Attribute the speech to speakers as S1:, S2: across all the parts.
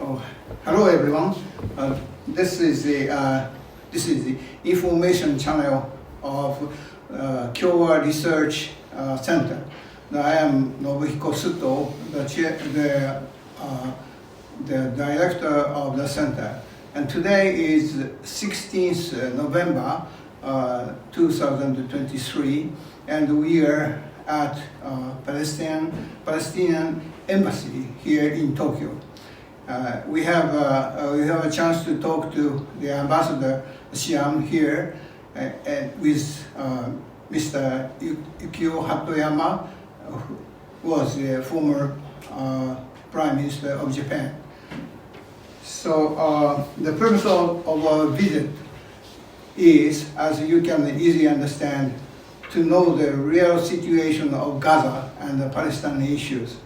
S1: Oh, hello everyone. This is the information channel of Kyowa Research Center. Now, I am Nobuhiko Suto, the director of the center. And today is 16th November 2023, and we are at Palestinian embassy here in Tokyo. We have a chance to talk to the ambassador SIAM here with Mr. Yukio Hatoyama, who was the former Prime Minister of Japan. So the purpose of our visit is, as you can easily understand, to know the real situation of Gaza and the Palestinian issues.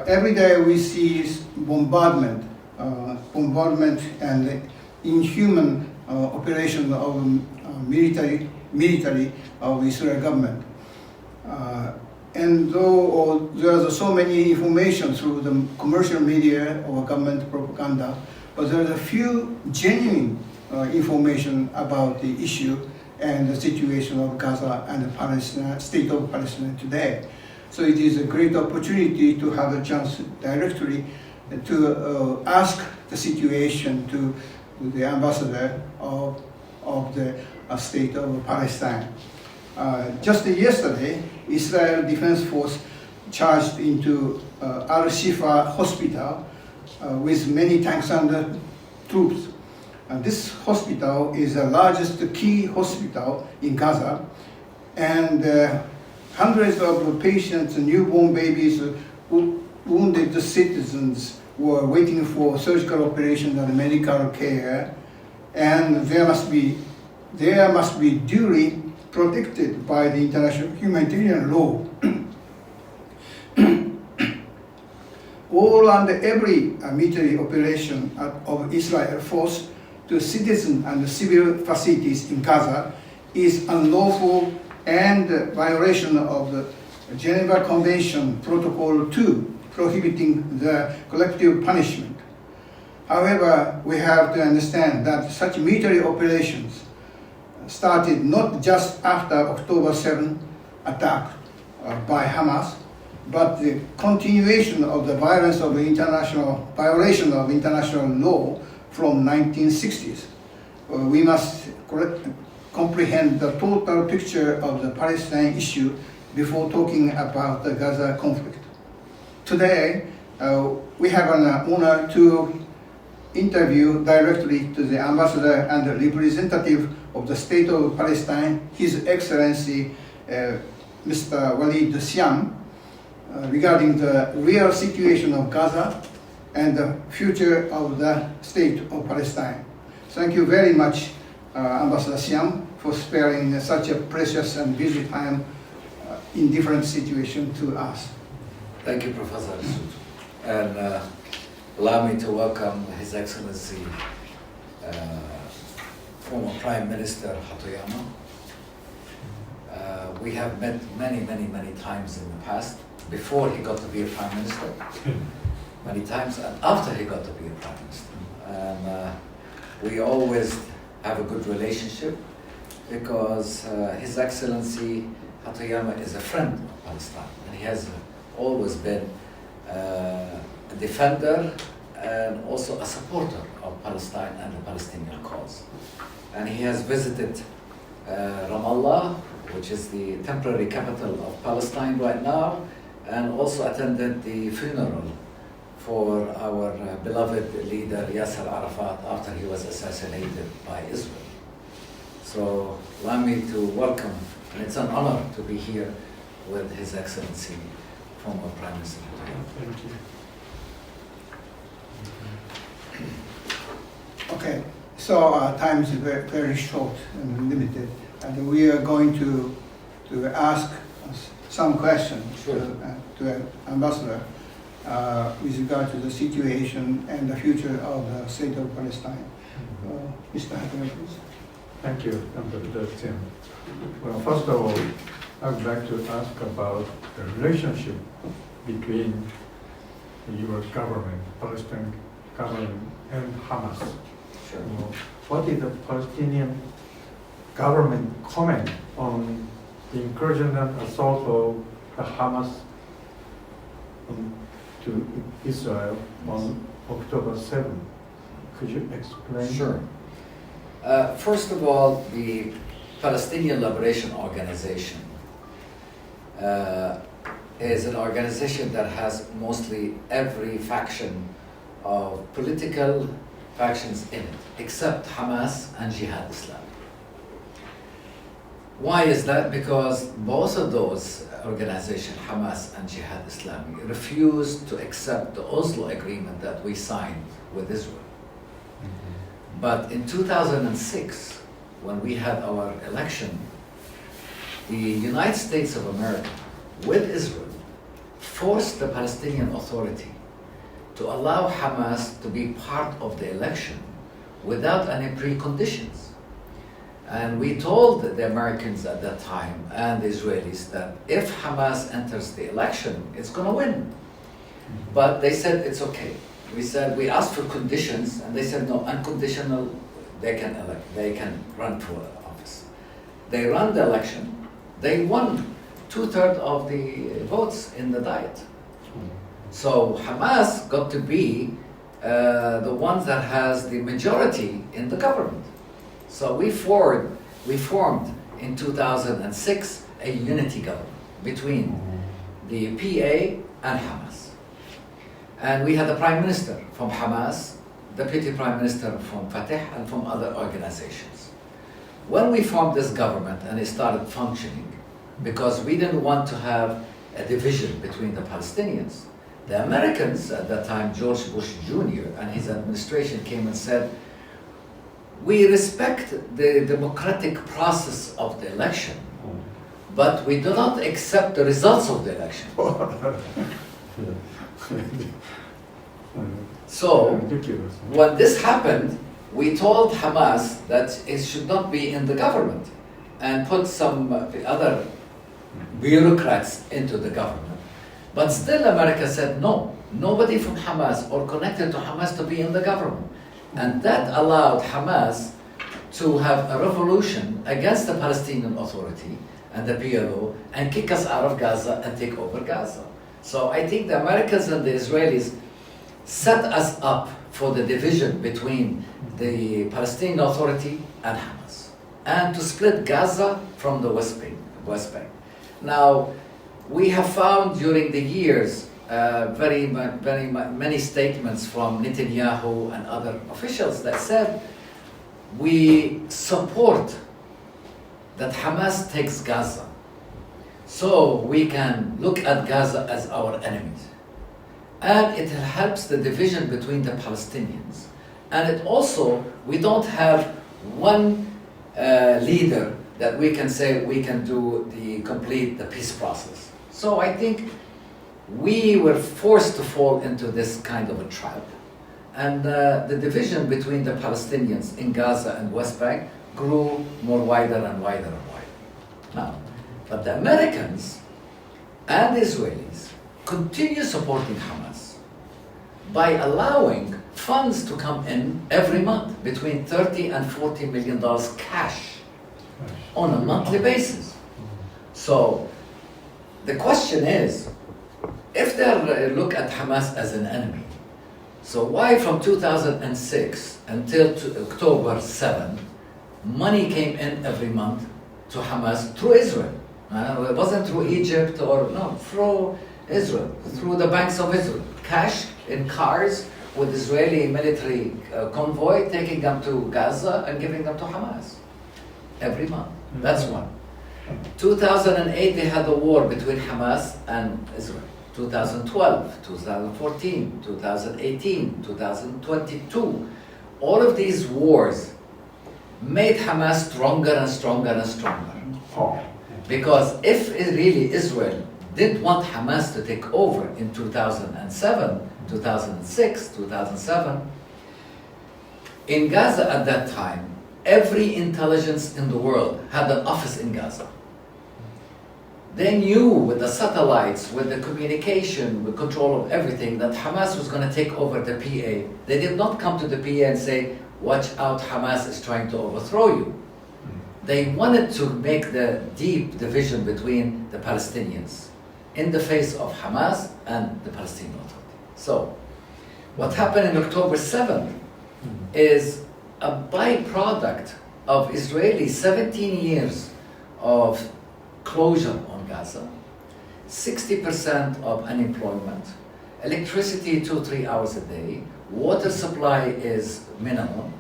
S1: Every day we see bombardment and inhuman operation of military of Israel government. And though there are so many information through the commercial media or government propaganda, but there are a few genuine information about the issue and the situation of Gaza and the state of Palestine today. So it is a great opportunity to have a chance directly to ask the situation to the ambassador of the state of Palestine. Just yesterday, Israel Defense Force charged into Al-Shifa hospital with many tanks and troops. This hospital is the largest key hospital in Gaza, and hundreds of patients, newborn babies, wounded citizens were waiting for surgical operation and medical care, and they must be duly protected by the international humanitarian law. All and every military operation of Israel force to citizen and civil facilities in Gaza is unlawful and violation of the Geneva Convention Protocol 2, prohibiting the collective punishment. However, we have to understand that such military operations started not just after October 7 attack by Hamas, but the continuation of the violation of international law from 1960s. We must comprehend the total picture of the Palestine issue before talking about the Gaza conflict. Today, we have an honor to interview directly to the ambassador and the representative of the State of Palestine, His Excellency Mr. Waleed A, regarding the real situation of Gaza and the future of the State of Palestine. Thank you very much, Ambassador SIAM, for sparing such a precious and busy time in different situations to us.
S2: Thank you, Professor Suto. And allow me to welcome His Excellency former Prime Minister Hatoyama. We have met many times in the past, before he got to be a Prime Minister, many times, and after he got to be a Prime Minister. And we always have a good relationship because His Excellency Hatoyama is a friend of Palestine, and he has always been a defender and also a supporter of Palestine and the Palestinian cause. And he has visited Ramallah, which is the temporary capital of Palestine right now, and also attended the funeral for our beloved leader Yasser Arafat after he was assassinated by Israel. So allow me to welcome, and it's an honor to be here with His Excellency, former Prime Minister.
S1: Thank you. Okay, so our time is very short and limited, and we are going to ask some questions to the ambassador with regard to the situation and the future of the state of Palestine. Mr. Hatem, please.
S3: Thank you, Ambassador Tim. Well, first of all, I would like to ask about the relationship between your government, Palestinian government, and Hamas.
S2: Sure.
S3: What is the Palestinian government comment on the incursion and assault of the Hamas to Israel on October 7? Could you explain?
S2: Sure. First of all, the Palestinian Liberation Organization is an organization that has mostly every faction of political factions in it, except Hamas and Jihad Islami. Why is that? Because both of those organizations, Hamas and Jihad Islami, refused to accept the Oslo Agreement that we signed with Israel. But in 2006, when we had our election, the United States of America, with Israel, forced the Palestinian Authority to allow Hamas to be part of the election without any preconditions. And we told the Americans at that time and the Israelis that if Hamas enters the election, it's going to win. But they said it's okay. We asked for conditions, and they said no, unconditional, they can elect, they can run for office. They ran the election, they won 2/3 of the votes in the Diet. So Hamas got to be the one that has the majority in the government. So we formed in 2006 a unity government between the PA and Hamas. And we had the Prime Minister from Hamas, Deputy Prime Minister from Fatah, and from other organizations. When we formed this government and it started functioning, because we didn't want to have a division between the Palestinians, the Americans at that time, George Bush Jr. and his administration came and said, we respect the democratic process of the election, but we do not accept the results of the election. So, when this happened, we told Hamas that it should not be in the government and put some other bureaucrats into the government. But still America said no, nobody from Hamas or connected to Hamas to be in the government. And that allowed Hamas to have a revolution against the Palestinian Authority and the PLO and kick us out of Gaza and take over Gaza. So I think the Americans and the Israelis set us up for the division between the Palestinian Authority and Hamas, and to split Gaza from the West Bank. Now, we have found during the years very many statements from Netanyahu and other officials that said, we support that Hamas takes Gaza, so we can look at Gaza as our enemies. And it helps the division between the Palestinians. And it also, we don't have one leader that we can say we can do complete the peace process. So I think we were forced to fall into this kind of a trap. And the division between the Palestinians in Gaza and West Bank grew more wider and wider and wider. Now, but the Americans and the Israelis continue supporting Hamas by allowing funds to come in every month, between $30 and $40 million cash on a monthly basis. So the question is, if they look at Hamas as an enemy, so why from 2006 until October 7, money came in every month to Hamas through Israel? It wasn't through Egypt or, no, through Israel, through the banks of Israel. Cash in cars with Israeli military convoy, taking them to Gaza and giving them to Hamas every month. That's one. 2008, they had a war between Hamas and Israel. 2012, 2014, 2018, 2022. All of these wars made Hamas stronger and stronger and stronger. Because if really Israel did want Hamas to take over in 2007, 2006, 2007, in Gaza at that time, every intelligence in the world had an office in Gaza. They knew with the satellites, with the communication, with control of everything, that Hamas was going to take over the PA. They did not come to the PA and say, watch out, Hamas is trying to overthrow you. They wanted to make the deep division between the Palestinians in the face of Hamas and the Palestinian Authority. So, what happened in October 7th is a byproduct of Israeli 17 years of closure on Gaza, 60% of unemployment, electricity 2-3 hours a day, water supply is minimum,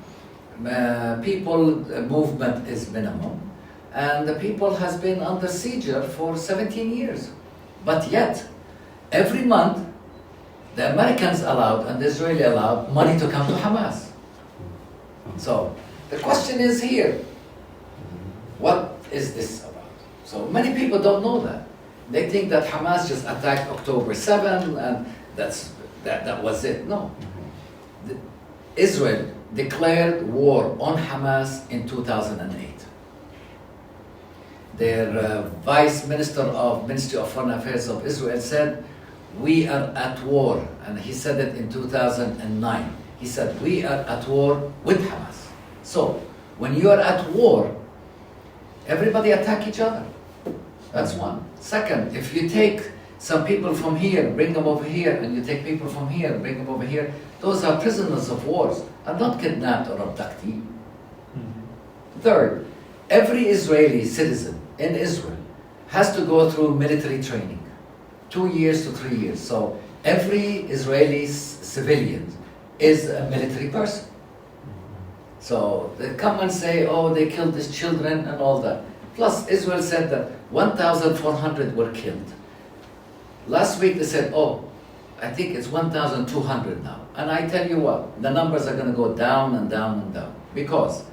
S2: people movement is minimum, and the people has been under siege for 17 years. But yet, every month, the Americans allowed and the Israeli allowed money to come to Hamas. So, the question is here, what is this about? So many people don't know that. They think that Hamas just attacked October 7 and that was it. No. Israel declared war on Hamas in 2008. Their Vice Minister of Ministry of Foreign Affairs of Israel said, we are at war, and he said it in 2009. He said, we are at war with Hamas. So, when you are at war, everybody attack each other. That's one. Second, if you take some people from here, bring them over here, and you take people from here, bring them over here, those are prisoners of wars, are not kidnapped or abducted. Third, every Israeli citizen in Israel has to go through military training, 2 years to 3 years. So every Israeli civilian is a military person. So they come and say, oh, they killed these children and all that. Plus, Israel said that 1,400 were killed. Last week they said, oh, I think it's 1,200 now. And I tell you what, the numbers are going to go down and down and down. Because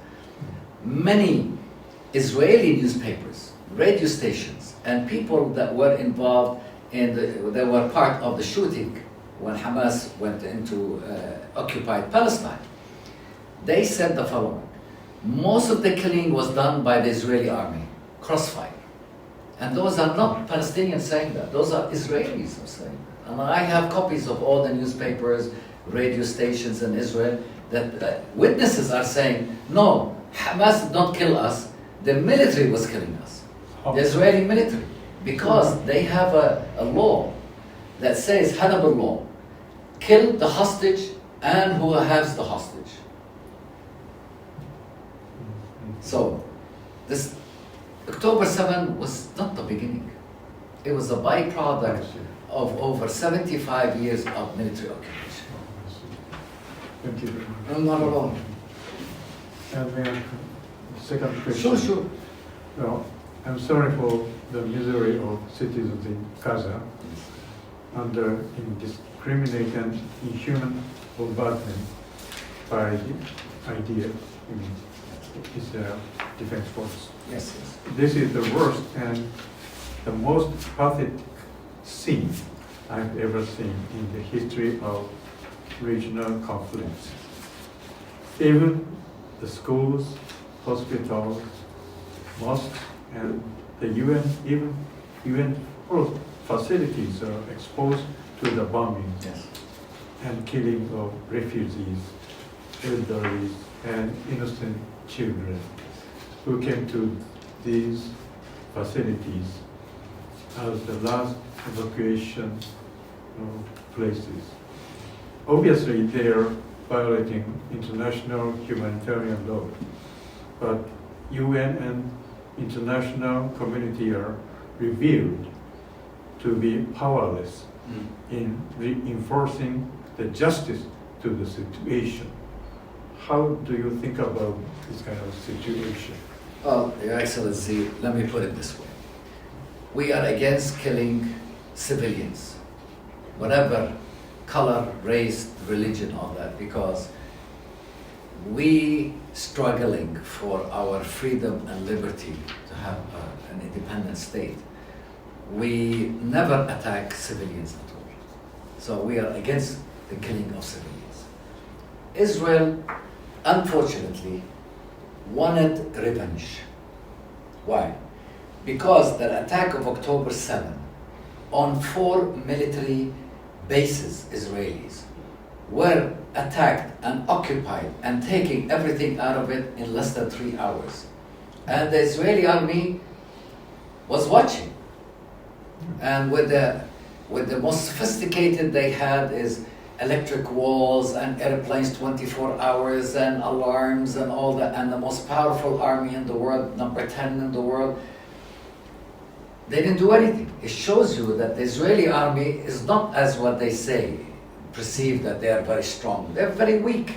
S2: many Israeli newspapers, radio stations, and people that were involved they were part of the shooting when Hamas went into occupied Palestine. They said the following: most of the killing was done by the Israeli army, crossfire. And those are not Palestinians saying that, those are Israelis who are saying that. And I have copies of all the newspapers, radio stations in Israel that witnesses are saying, no, Hamas did not kill us, the military was killing us, the Israeli military. Because they have a law that says, Hannibal law, kill the hostage and who has the hostage. So, this October 7 was not the beginning. It was a byproduct of over 75 years of military occupation.
S3: Thank you very much.
S2: No, not at all.
S3: And then, second question.
S2: Sure.
S3: Well, I'm sorry for the misery of citizens in Gaza under indiscriminate and inhuman bombardment by the Israel Defense Force.
S2: Yes.
S3: This is the worst and the most pathetic scene I've ever seen in the history of regional conflicts. Even the schools, hospitals, mosques, and the UN facilities are exposed to the bombing and killing of refugees, elderly, and innocent children who came to these facilities as the last evacuation places. Obviously, they are violating international humanitarian law, but UN and international community are revealed to be powerless in reinforcing the justice to the situation. How do you think about this kind of situation?
S2: Well, Your Excellency, let me put it this way. We are against killing civilians, whatever color, race, religion, all that, because we struggling for our freedom and liberty to have an independent state. We never attack civilians at all. So we are against the killing of civilians. Israel, unfortunately, wanted revenge. Why? because the attack of October 7 on 4 military bases, Israelis, were attacked and occupied and taking everything out of it in less than 3 hours. And the Israeli army was watching. And with the most sophisticated they had is electric walls and airplanes 24 hours and alarms and all that, and the most powerful army in the world, number 10 in the world. They didn't do anything. It shows you that the Israeli army is not as what they say, perceive that they are very strong. They're very weak.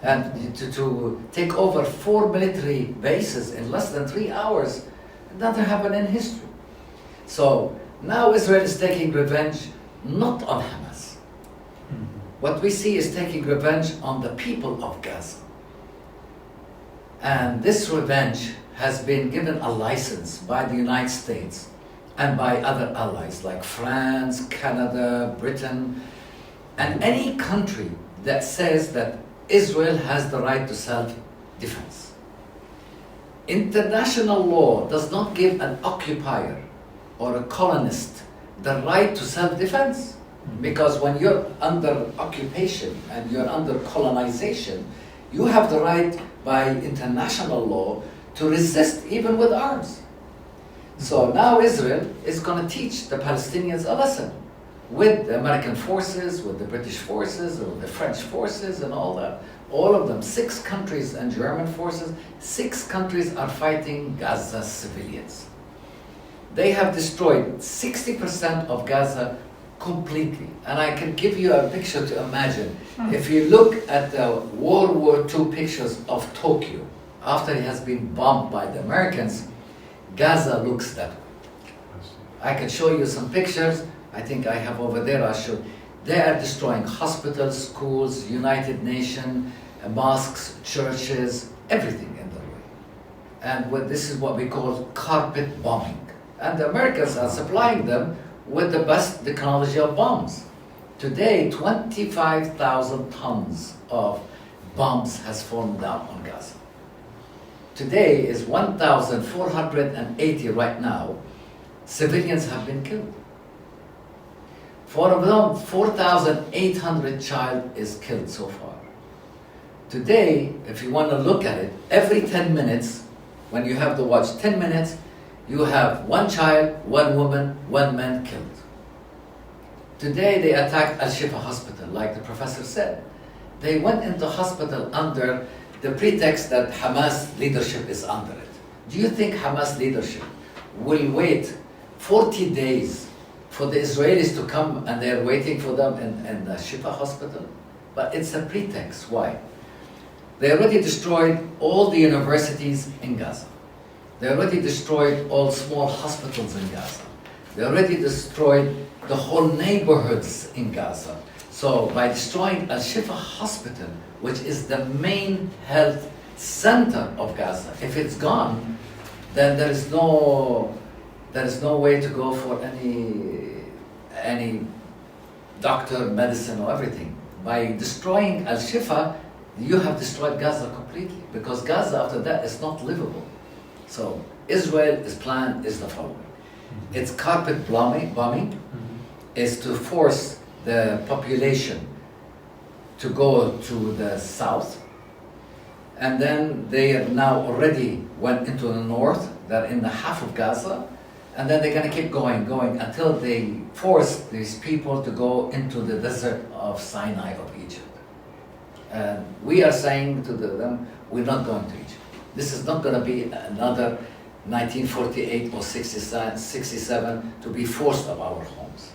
S2: And to take over 4 military bases in less than 3 hours, nothing happened in history. So now Israel is taking revenge not on Hamas. What we see is taking revenge on the people of Gaza. And this revenge has been given a license by the United States and by other allies like France, Canada, Britain, and any country that says that Israel has the right to self-defense. International law does not give an occupier or a colonist the right to self-defense. Because when you're under occupation and you're under colonization, you have the right by international law to resist even with arms. So now Israel is going to teach the Palestinians a lesson with the American forces, with the British forces, with the French forces and all that. All of them, 6 countries and German forces, 6 countries are fighting Gaza civilians. They have destroyed 60% of Gaza completely. And I can give you a picture to imagine. If you look at the World War II pictures of Tokyo, after it has been bombed by the Americans, Gaza looks that way. I can show you some pictures. I think I have over there, I'll show. They are destroying hospitals, schools, United Nations, mosques, churches, everything in the way. And this is what we call carpet bombing. And the Americans are supplying them with the best technology of bombs. Today, 25,000 tons of bombs has fallen down on Gaza. Today is 1,480 right now. Civilians have been killed. For them, 4,800 child is killed so far. Today, if you want to look at it, every 10 minutes, when you have to watch 10 minutes, you have 1 child, 1 woman, 1 man killed. Today they attacked Al-Shifa hospital, like the professor said. They went into hospital under the pretext that Hamas leadership is under it. Do you think Hamas leadership will wait 40 days for the Israelis to come and they're waiting for them in the Shifa hospital? But it's a pretext. Why? They already destroyed all the universities in Gaza. They already destroyed all small hospitals in Gaza. They already destroyed the whole neighborhoods in Gaza. So by destroying Al-Shifa hospital, which is the main health center of Gaza, if it's gone, then there is no way to go for any doctor, medicine, or everything. By destroying Al-Shifa, you have destroyed Gaza completely, because Gaza after that is not livable. So Israel's plan is the following. Its carpet bombing is to force the population to go to the south, and then they have now already went into the north. They're in the half of Gaza, and then they're going to keep going until they force these people to go into the desert of Sinai of Egypt. And we are saying to them, we're not going to Egypt. This is not going to be another 1948 or 67 to be forced of our homes.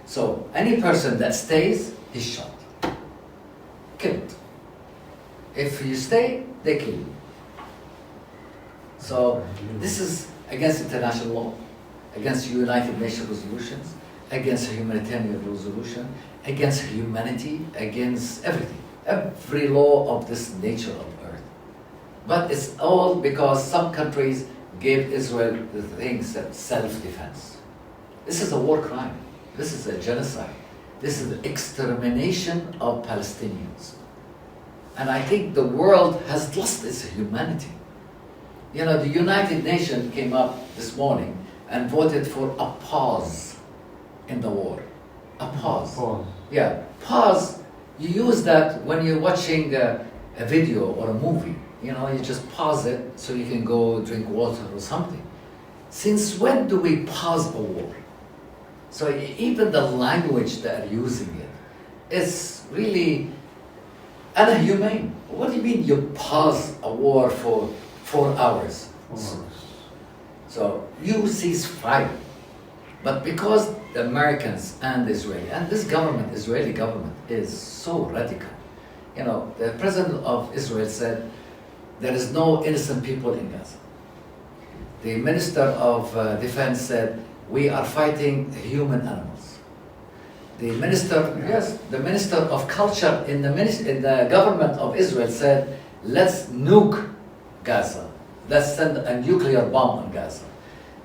S2: So any person that stays is shot, killed. If you stay, they kill you. So this is against international law, against United Nations resolutions, against humanitarian resolution, against humanity, against everything. Every law of this nature of earth. But it's all because some countries gave Israel the things that self-defense. This is a war crime. This is a genocide. This is the extermination of Palestinians. And I think the world has lost its humanity. You know, the United Nations came up this morning and voted for a pause in the war. A pause.
S3: Pause.
S2: Yeah, pause. You use that when you're watching a video or a movie. You know, you just pause it so you can go drink water or something. Since when do we pause a war? So even the language that are using it is really inhumane. What do you mean you pause a war for 4 hours? So you cease fire. But because the Americans and Israeli, and this government, Israeli government, is so radical. You know, the president of Israel said, there is no innocent people in Gaza. The minister of defense said, we are fighting human animals. The minister, yes, the minister of culture in the government of Israel said, let's nuke Gaza. Let's send a nuclear bomb on Gaza.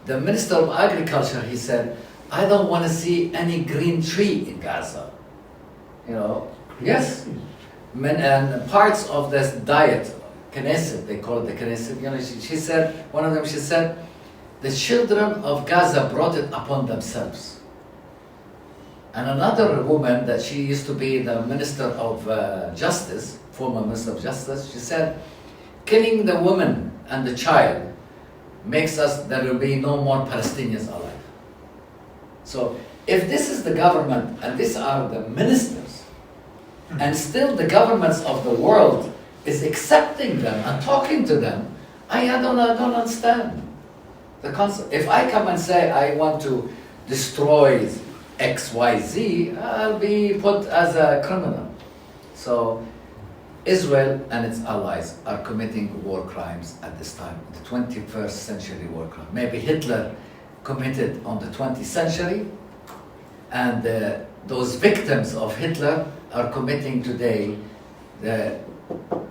S2: The minister of agriculture, he said, I don't want to see any green tree in Gaza. You know, yes. And parts of this diet, Knesset, they call it the Knesset, you know, she said, one of them, she said, the children of Gaza brought it upon themselves. And another woman that she used to be the Minister of Justice, former Minister of Justice, she said, killing the woman and the child makes us, there will be no more Palestinians alive. So if this is the government and these are the ministers, and still the governments of the world is accepting them and talking to them, I don't understand the concept. If I come and say I want to destroy XYZ, I'll be put as a criminal. So Israel and its allies are committing war crimes at this time, the 21st century war crime. Maybe Hitler committed on the 20th century, and those victims of Hitler are committing today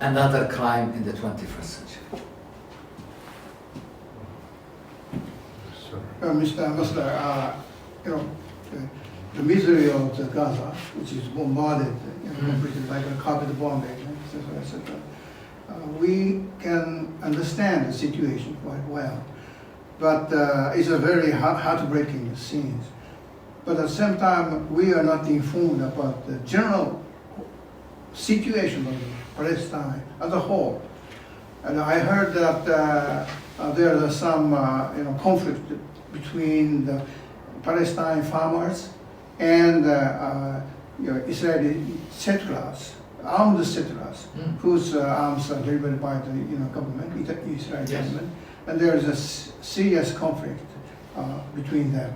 S2: another crime in the 21st century.
S1: Mr. Ambassador, you know, the misery of the Gaza, which is bombarded, completely like a carpet bombing, etc. We can understand the situation quite well, but it's a very heartbreaking scene. But at the same time, we are not informed about the general situation of Palestine as a whole. And I heard that there are some conflict between the Palestine farmers and Israeli settlers, armed settlers, whose arms are delivered by the government, Israeli government, and there is a serious conflict between them.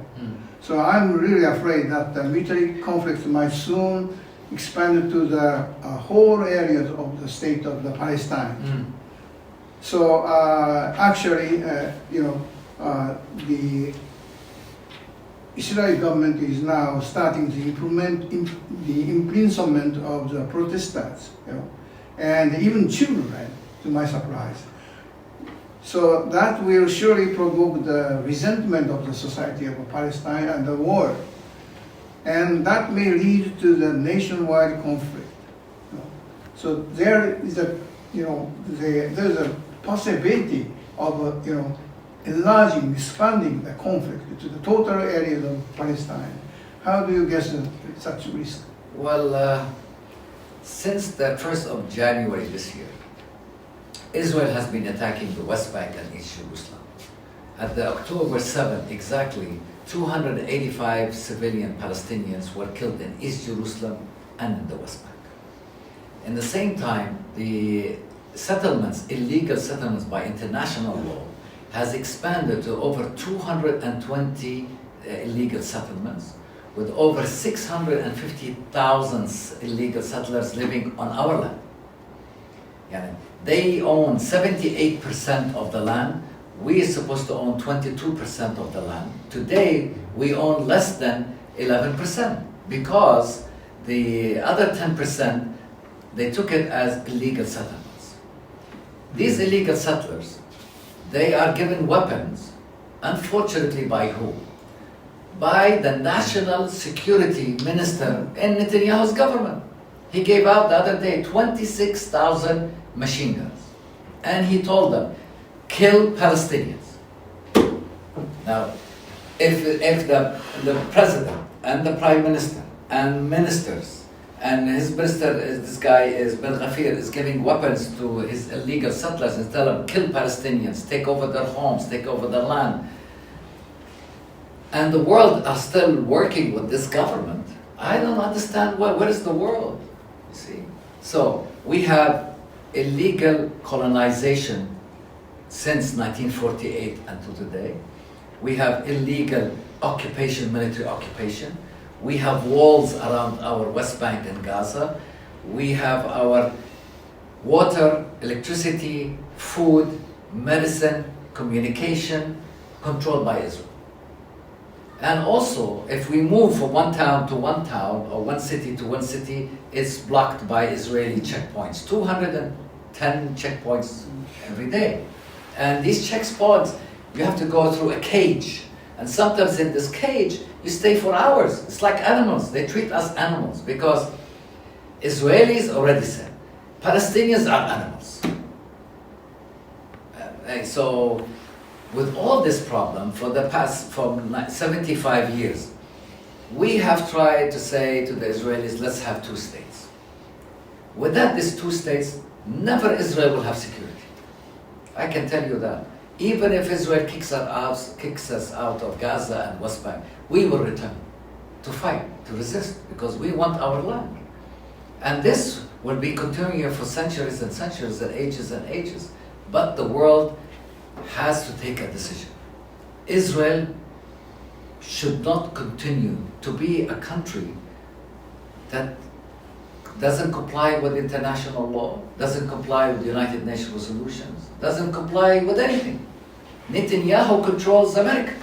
S1: So I'm really afraid that the military conflict might soon expand to the whole area of the state of the Palestine. So actually, the Israeli government is now starting to implement the imprisonment of the protestants, and even children, to my surprise. So that will surely provoke the resentment of the society of Palestine and the world, and that may lead to the nationwide conflict. So there is there's a possibility of enlarging, expanding the conflict to the total areas of Palestine. How do you guess such risk?
S2: Well, since the 1st of January this year, Israel has been attacking the West Bank and East Jerusalem. At the October 7th, exactly, 285 civilian Palestinians were killed in East Jerusalem and in the West Bank. In the same time, the settlements, illegal settlements by international law, has expanded to over 220 illegal settlements, with over 650,000 illegal settlers living on our land. They own 78% of the land. We are supposed to own 22% of the land. Today, we own less than 11% because the other 10%, they took it as illegal settlements. These illegal settlers, they are given weapons, unfortunately by who? By the National Security Minister in Netanyahu's government. He gave out the other day 26,000 machine guns. And he told them, kill Palestinians. Now, if the president and the prime minister and ministers and his minister is this guy is Ben Ghafir is giving weapons to his illegal settlers and tell them kill Palestinians, take over their homes, take over their land, and the world are still working with this government, I don't understand where is the world, you see. So we have illegal colonization since 1948 until today. We have illegal occupation, military occupation. We have walls around our West Bank and Gaza. We have our water, electricity, food, medicine, communication controlled by Israel. And also, if we move from one town to one town or one city to one city, it's blocked by Israeli checkpoints. 210 checkpoints every day. And these checkpoints, you have to go through a cage. And sometimes in this cage, you stay for hours. It's like animals. They treat us animals because Israelis already said, Palestinians are animals. So with all this problem for the past 75 years, we have tried to say to the Israelis, let's have two states. Without these two states, never Israel will have security. I can tell you that. Even if Israel kicks us out of Gaza and West Bank, we will return to fight, to resist, because we want our land. And this will be continuing for centuries and centuries and ages. But the world has to take a decision. Israel should not continue to be a country that doesn't comply with international law, doesn't comply with United Nations resolutions, doesn't comply with anything. Netanyahu controls America.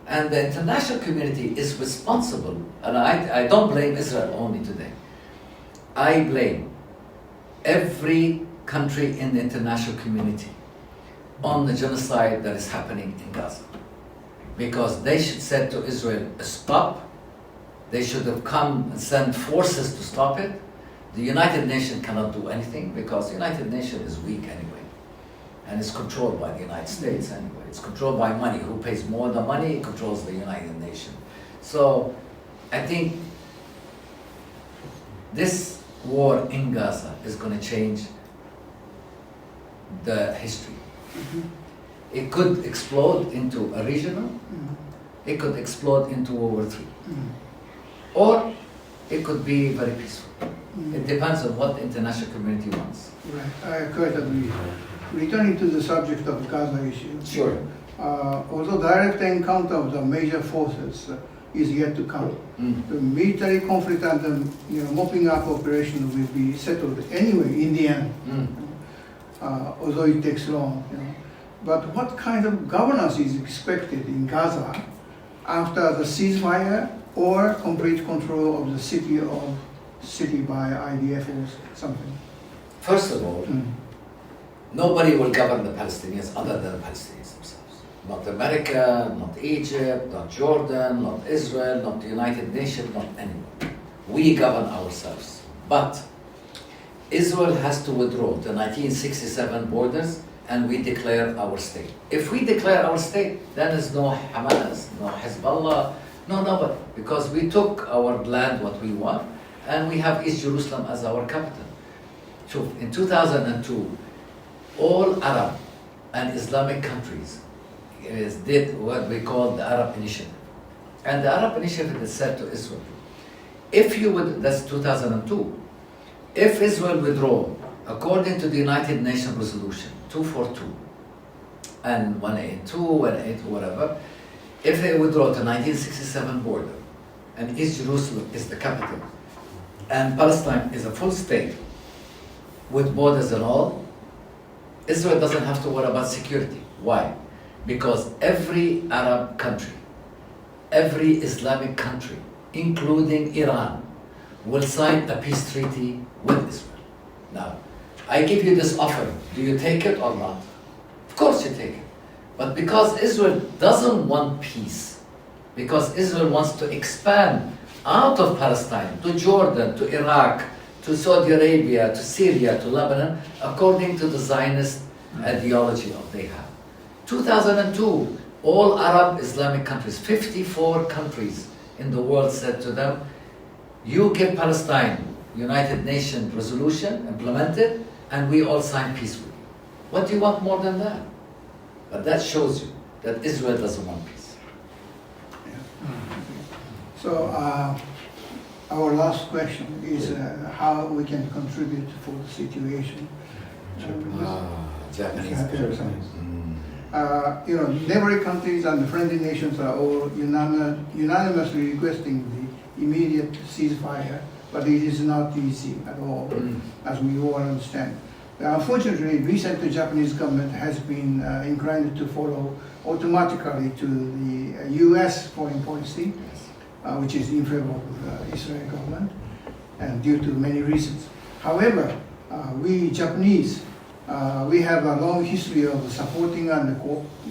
S2: And the international community is responsible, and I don't blame Israel only today. I blame every country in the international community on the genocide that is happening in Gaza. Because they should say to Israel, stop. They should have come and sent forces to stop it. The United Nations cannot do anything because the United Nations is weak anyway. And it's controlled by the United States anyway. It's controlled by money. Who pays more the money controls the United Nations. So I think this war in Gaza is going to change the history. It could explode into a regional, it could explode into World War III. Or it could be very peaceful. It depends on what the international community wants.
S1: Right, I quite agree. Returning to the subject of the Gaza issue.
S2: Sure.
S1: Although direct encounter of the major forces is yet to come, the military conflict and the mopping up operation will be settled anyway in the end, although it takes long. But what kind of governance is expected in Gaza after the ceasefire or complete control of the city by IDF or something?
S2: First of all, nobody will govern the Palestinians other than the Palestinians themselves. Not America, not Egypt, not Jordan, not Israel, not the United Nations, not anyone. We govern ourselves. But Israel has to withdraw the 1967 borders and we declare our state. If we declare our state, then there's no Hamas, no Hezbollah, no nobody, because we took our land what we want and we have East Jerusalem as our capital. So in 2002, all Arab and Islamic countries did what we call the Arab Initiative. And the Arab Initiative is said to Israel, if you would, that's 2002, if Israel withdraw, according to the United Nations resolution 242 and 182, 182, whatever, if they withdraw to 1967 border and East Jerusalem is the capital and Palestine is a full state with borders and all, Israel doesn't have to worry about security. Why? Because every Arab country, every Islamic country, including Iran, will sign a peace treaty with Israel. Now, I give you this offer. Do you take it or not? Of course you take it. But because Israel doesn't want peace, because Israel wants to expand out of Palestine to Jordan, to Iraq, to Saudi Arabia, to Syria, to Lebanon, according to the Zionist ideology of they have. 2002, all Arab Islamic countries, 54 countries in the world said to them, you give Palestine United Nations resolution implemented, and we all sign peace with you. What do you want more than that? But that shows you that Israel doesn't want peace.
S1: So our last question is how we can contribute for the situation.
S2: Japanese.
S1: Neighboring countries and the friendly nations are all unanimously requesting the immediate ceasefire, but it is not easy at all, as we all understand. Unfortunately, recently the Japanese government has been inclined to follow automatically to the U.S. foreign policy, which is in favor of the Israeli government, and due to many reasons. However, we Japanese, we have a long history of supporting and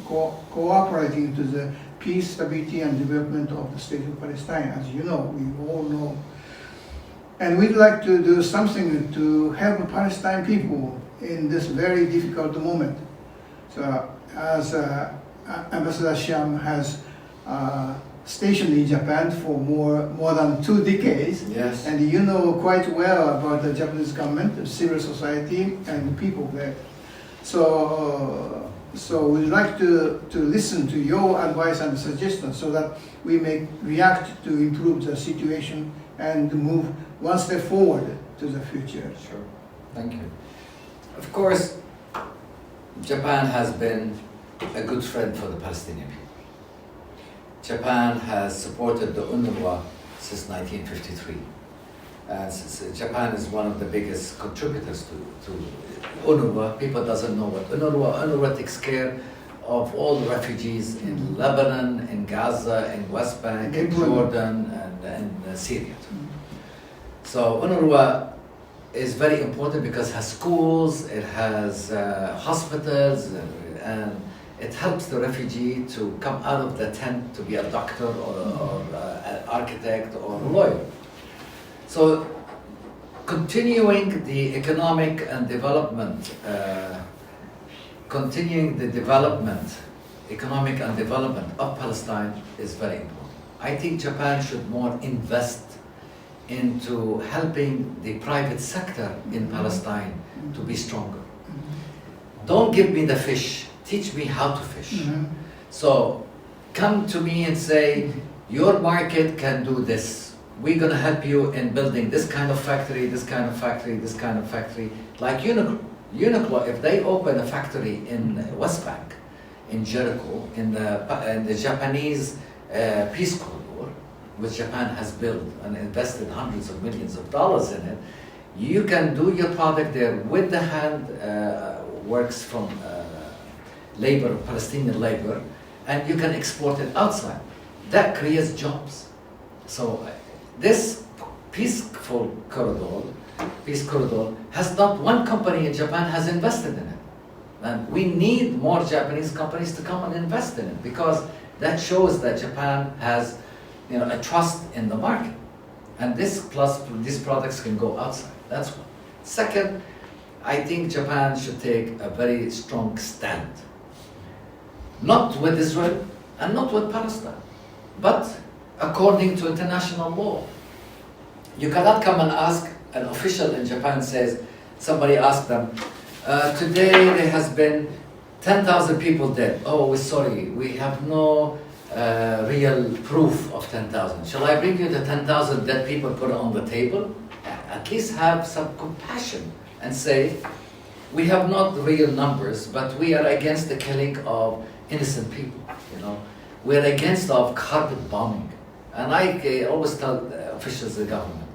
S1: cooperating to the peace, stability, and development of the state of Palestine, as you know, we all know. And we'd like to do something to help the Palestine people in this very difficult moment. So, as Ambassador SIAM has stationed in Japan for more than 2 decades,
S2: Yes.
S1: and you know quite well about the Japanese government, the civil society, and the people there. So we'd like to listen to your advice and suggestions so that we may react to improve the situation and move one step forward to the future.
S2: Sure. Thank you. Of course, Japan has been a good friend for the Palestinian people. Japan has supported the UNRWA since 1953. Japan is one of the biggest contributors to UNRWA. People doesn't know what UNRWA takes care of all the refugees in Lebanon, in Gaza, in West Bank, in Jordan, and Syria. So UNRWA is very important because it has schools, it has hospitals, and it helps the refugee to come out of the tent to be a doctor or an architect or a lawyer. So continuing the economic and development, economic and development of Palestine is very important. I think Japan should more invest into helping the private sector in Palestine to be stronger. Don't give me the fish, teach me how to fish. So come to me and say, your market can do this. We're going to help you in building this kind of factory, this kind of factory, this kind of factory. Like Uniqlo, if they open a factory in West Bank, in Jericho, in the Japanese Peace Corridor, which Japan has built and invested hundreds of millions of dollars in it, you can do your product there with the hand works from labor, Palestinian labor, and you can export it outside. That creates jobs. So this peace corridor has not one company in Japan has invested in it. And we need more Japanese companies to come and invest in it because that shows that Japan has a trust in the market. And this plus these products can go outside. That's one. Second, I think Japan should take a very strong stand. Not with Israel and not with Palestine, but according to international law. You cannot come and ask an official in Japan says, somebody asked them, today there has been 10,000 people dead. Oh, we're sorry, we have no real proof of 10,000. Shall I bring you the 10,000 dead people, put it on the table? At least have some compassion and say, we have not real numbers, but we are against the killing of innocent people. We are against of carpet bombing. And I always tell officials of the government,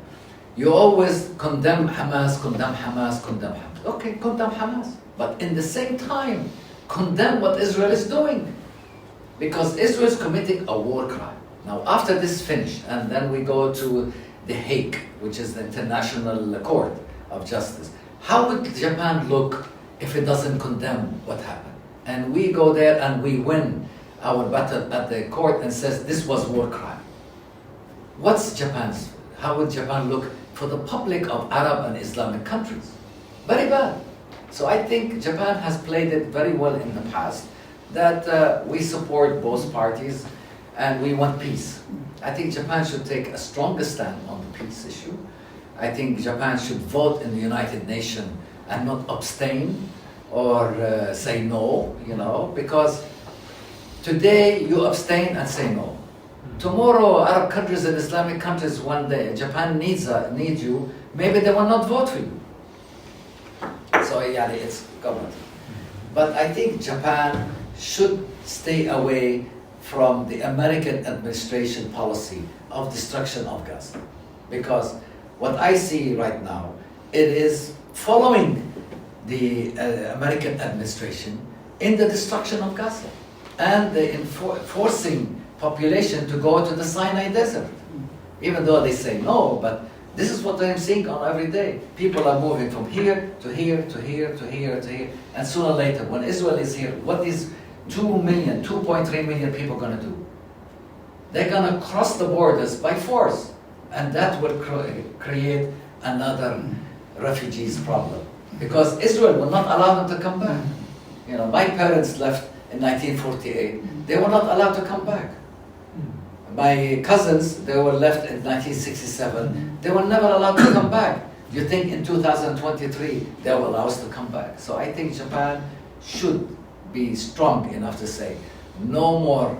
S2: you always condemn Hamas, condemn Hamas, condemn Hamas. Okay, condemn Hamas. But in the same time, condemn what Israel is doing. Because Israel is committing a war crime. Now, after this is finished, and then we go to The Hague, which is the International Court of Justice, how would Japan look if it doesn't condemn what happened? And we go there and we win our battle at the court and says this was war crime. How would Japan look for the public of Arab and Islamic countries? Very bad. So I think Japan has played it very well in the past. that we support both parties and we want peace. I think Japan should take a stronger stand on the peace issue. I think Japan should vote in the United Nations and not abstain or say no, you know, because today you abstain and say no. Tomorrow, Arab countries and Islamic countries, one day, Japan needs you, maybe they will not vote for you. So yeah, it's government. But I think Japan should stay away from the American administration policy of destruction of Gaza. Because what I see right now, it is following the American administration in the destruction of Gaza and the forcing population to go to the Sinai Desert. Even though they say no, but this is what I'm seeing on every day. People are moving from here to here to here to here to here, and sooner or later, when Israel is here, what is 2.3 million people going to do? They're going to cross the borders by force, and that will create another refugees problem, because Israel will not allow them to come back. You know, my parents left in 1948. They were not allowed to come back. My cousins, they were left in 1967. They were never allowed to come back. You think in 2023 they will allow us to come back? So I think Japan should be strong enough to say no more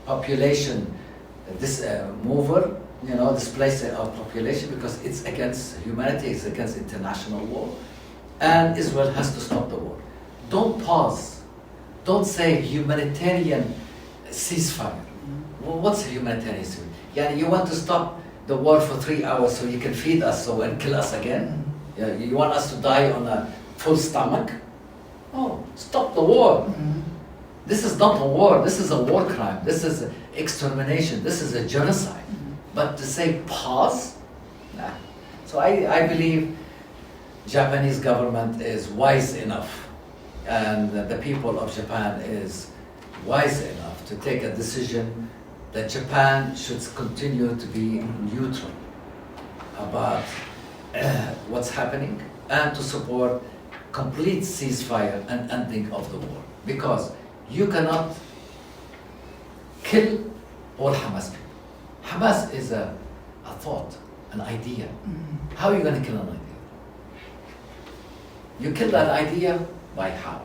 S2: population mover, you know, displacing our population, because it's against humanity, it's against international law, and Israel has to stop the war. Don't pause. Don't say humanitarian ceasefire. Well, what's a humanitarian ceasefire? Yeah, you want to stop the war for 3 hours so you can feed us and kill us again? Yeah, you want us to die on a full stomach? Oh, stop the war. This is not a war, this is a war crime, this is extermination, this is a genocide. But to say pause? Nah. So I believe Japanese government is wise enough, and the people of Japan is wise enough to take a decision that Japan should continue to be neutral about what's happening and to support complete ceasefire and ending of the war. Because you cannot kill all Hamas people. Hamas is a thought, an idea. How are you going to kill an idea? You kill that idea by how?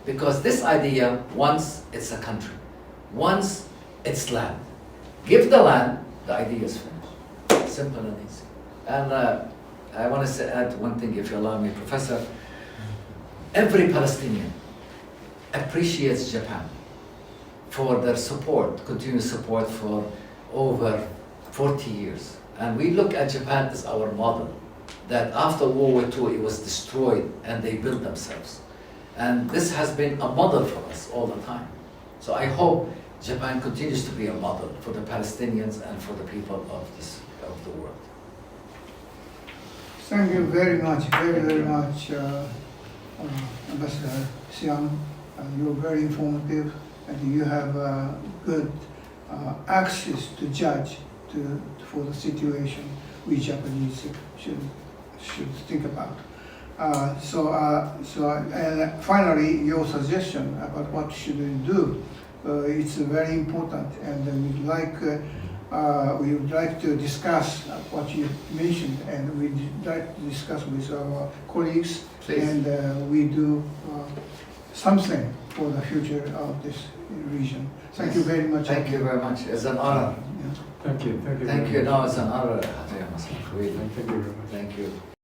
S2: Because this idea, once it's a country, once it's land. Give the land, the idea is finished. Simple and easy. And I want to add one thing, if you allow me, Professor. Every Palestinian appreciates Japan for their support, continuous support for over 40 years. And we look at Japan as our model, that after World War II it was destroyed and they built themselves. And this has been a model for us all the time. So I hope Japan continues to be a model for the Palestinians and for the people of the world.
S1: Thank you very much, very much, Ambassador SIAM. You're very informative, and you have good access to judge for the situation we Japanese should think about. And finally, your suggestion about what should we do, it's very important, and we would like to discuss what you mentioned, and we'd like to discuss with our colleagues.
S2: Please.
S1: And we do something for the future of this region. Thank you very much.
S2: Thank you very much. It's an honor.
S1: Yeah.
S3: Thank you.
S2: Thank you. No, it's an honor, Hatayama-san. Really.
S3: Thank you very much.
S2: Thank you.